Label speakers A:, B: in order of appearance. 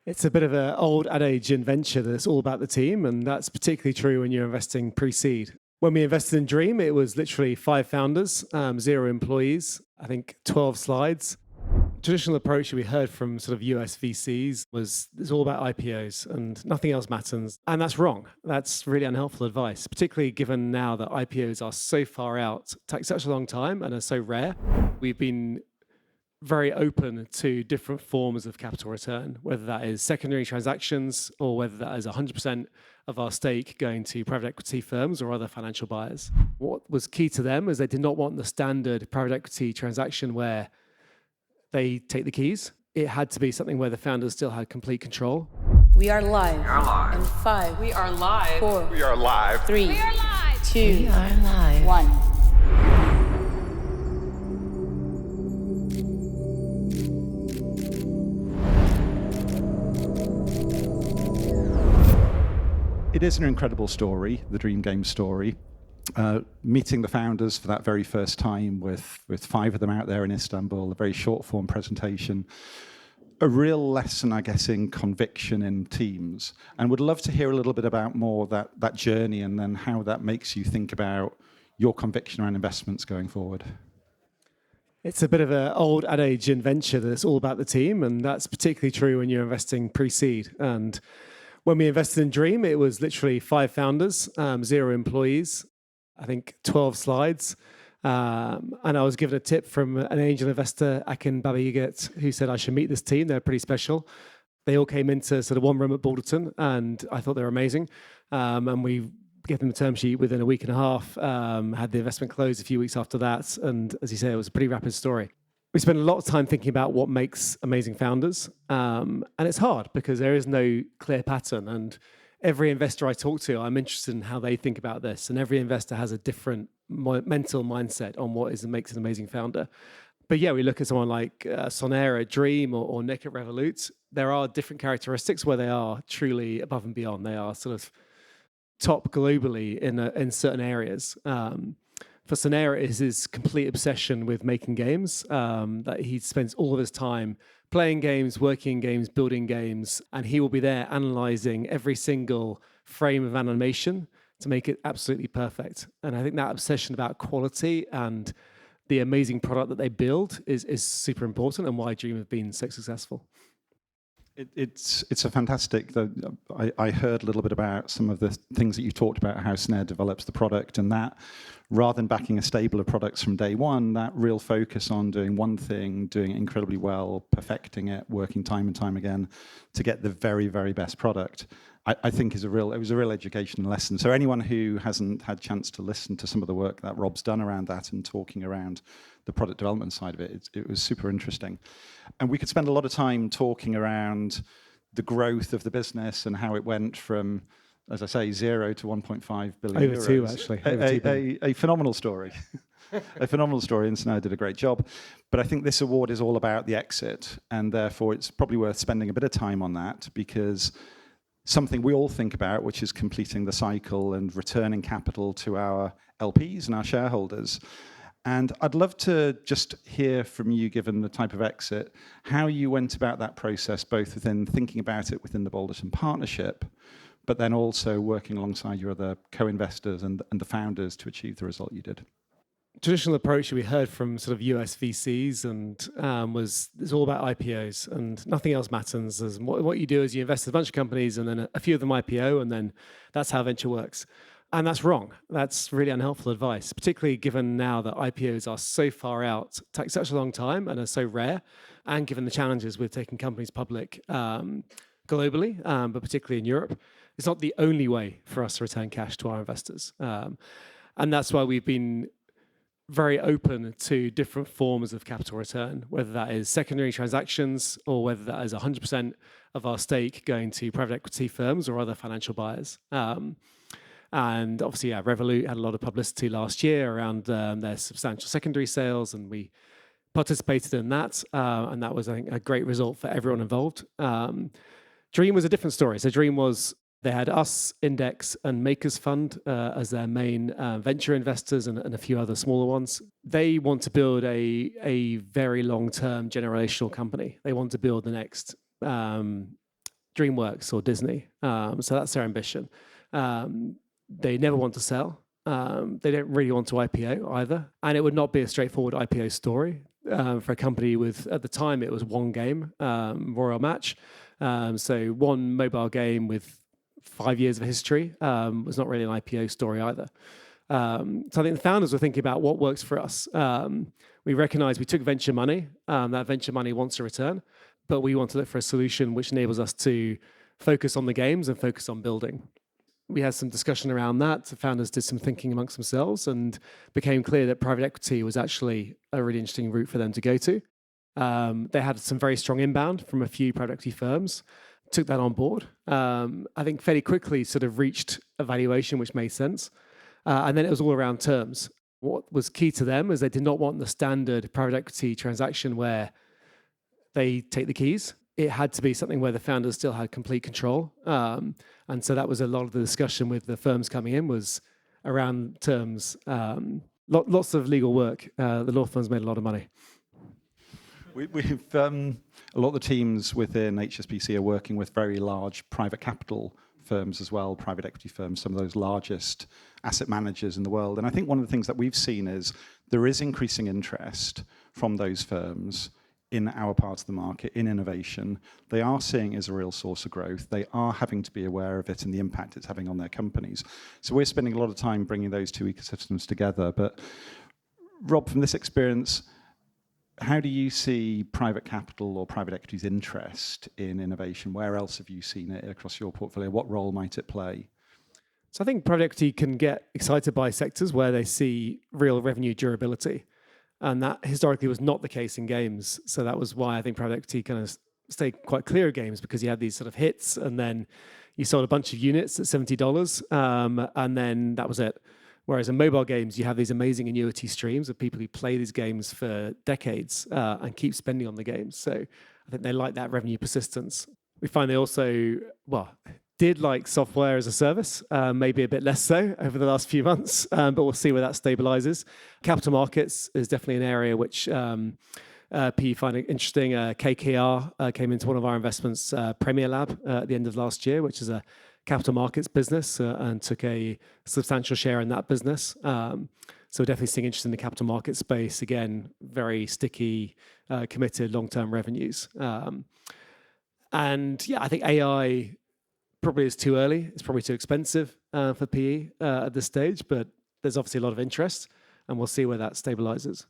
A: It's a bit of an old adage in venture that it's all about the team, and that's particularly true when you're investing pre-seed. When we invested in Dream, it was literally 5 founders, 0 employees, I think 12 slides. Traditional approach we heard from sort of US VCs was it's all about IPOs and nothing else matters. And that's wrong. That's really unhelpful advice, particularly given now that IPOs are so far out, take such a long time and are so rare. We've been very open to different forms of capital return, whether that is secondary transactions or whether that is 100% of our stake going to private equity firms or other financial buyers. What was key to them is they did not want the standard private equity transaction where they take the keys. It had to be something where the founders still had complete control.
B: We are live. We are live. In 5.
C: We are live.
B: 4.
C: We are live.
B: 3.
C: We are live.
B: 2.
D: We are live.
B: 1.
E: It is an incredible story, the Dream Game story. Meeting the founders for that very first time with 5 of them out there in Istanbul, a very short form presentation, a real lesson, I guess, in conviction in teams. And would love to hear a little bit about more that journey and then how that makes you think about your conviction around investments going forward.
A: It's a bit of an old adage in venture that it's all about the team, and that's particularly true when you're investing pre-seed. And when we invested in Dream, it was literally 5 founders, 0 employees, I think 12 slides. And I was given a tip from an angel investor, Akin Babayiget, who said I should meet this team. They're pretty special. They all came into sort of one room at Balderton, and I thought they were amazing. And we gave them a term sheet within a week and a half, had the investment close a few weeks after that. And as you say, it was a pretty rapid story. We spend a lot of time thinking about what makes amazing founders. And it's hard because there is no clear pattern. And every investor I talk to, I'm interested in how they think about this. And every investor has a different mental mindset on what makes an amazing founder. But yeah, we look at someone like Sonera at Dream or Nick at Revolut. There are different characteristics where they are truly above and beyond. They are sort of top globally in certain areas. For Sonera, it is his complete obsession with making games, that he spends all of his time playing games, working in games, building games, and he will be there analyzing every single frame of animation to make it absolutely perfect. And I think that obsession about quality and the amazing product that they build is super important and why Dream have been so successful.
E: It's a fantastic. I heard a little bit about some of the things that you talked about, how Snare develops the product, and that rather than backing a stable of products from day one, that real focus on doing one thing, doing it incredibly well, perfecting it, working time and time again to get the very, very best product, I think it was a real educational lesson. So anyone who hasn't had a chance to listen to some of the work that Rob's done around that and talking around the product development side of it, it was super interesting. And we could spend a lot of time talking around the growth of the business and how it went from, as I say, 0 to 1.5 billion
A: Over
E: euros.
A: 2, actually. Over 2 billion.
E: A phenomenal story. A phenomenal story, and Snow did a great job. But I think this award is all about the exit, and therefore it's probably worth spending a bit of time on that, because something we all think about, which is completing the cycle and returning capital to our LPs and our shareholders. And I'd love to just hear from you, given the type of exit, how you went about that process, both within thinking about it within the Balderton partnership, but then also working alongside your other co-investors and the founders to achieve the result you did.
A: Traditional approach we heard from sort of US VCs and was it's all about IPOs and nothing else matters. What you do is you invest in a bunch of companies and then a few of them IPO, and then that's how venture works. And that's wrong. That's really unhelpful advice, particularly given now that IPOs are so far out, take such a long time and are so rare, and given the challenges with taking companies public globally, but particularly in Europe. It's not the only way for us to return cash to our investors. And that's why we've been very open to different forms of capital return, whether that is secondary transactions or whether that is 100% of our stake going to private equity firms or other financial buyers. And obviously, yeah, Revolut had a lot of publicity last year around their substantial secondary sales, and we participated in that. And that was, I think, a great result for everyone involved. Dream was a different story. So Dream was, they had us, Index, and Makers Fund as their main venture investors and a few other smaller ones. They want to build a very long-term generational company. They want to build the next DreamWorks or Disney. So that's their ambition. They never want to sell. They don't really want to IPO either. And it would not be a straightforward IPO story for a company with, at the time, it was one game, Royal Match. So one mobile game with 5 years of history was not really an IPO story either. So I think the founders were thinking about what works for us. We recognized we took venture money. That venture money wants a return, but we want to look for a solution which enables us to focus on the games and focus on building. We had some discussion around that. The founders did some thinking amongst themselves and became clear that private equity was actually a really interesting route for them to go to. They had some very strong inbound from a few private equity firms, took that on board. I think fairly quickly sort of reached a valuation which made sense. And then it was all around terms. What was key to them is they did not want the standard private equity transaction where they take the keys. It had to be something where the founders still had complete control. And so that was a lot of the discussion with the firms coming in was around terms. Lots of legal work. The law firms made a lot of money.
E: We've a lot of the teams within HSBC are working with very large private capital firms as well, private equity firms, some of those largest asset managers in the world. And I think one of the things that we've seen is there is increasing interest from those firms in our parts of the market, in innovation. They are seeing it as a real source of growth. They are having to be aware of it and the impact it's having on their companies. So we're spending a lot of time bringing those two ecosystems together. But Rob, from this experience, how do you see private capital or private equity's interest in innovation? Where else have you seen it across your portfolio? What role might it play?
A: So I think private equity can get excited by sectors where they see real revenue durability. And that historically was not the case in games. So that was why I think private equity kind of stayed quite clear of games, because you had these sort of hits and then you sold a bunch of units at $70 and then that was it. Whereas in mobile games, you have these amazing annuity streams of people who play these games for decades and keep spending on the games. So I think they like that revenue persistence. We find they also, did like software as a service, maybe a bit less so over the last few months, but we'll see where that stabilizes. Capital markets is definitely an area which PE find interesting. KKR came into one of our investments, Premier Lab, at the end of last year, which is a capital markets business, and took a substantial share in that business. So we're definitely seeing interest in the capital market space. Again, very sticky, committed long-term revenues. And yeah, I think AI probably is too early. It's probably too expensive for PE at this stage, but there's obviously a lot of interest, and we'll see where that stabilizes.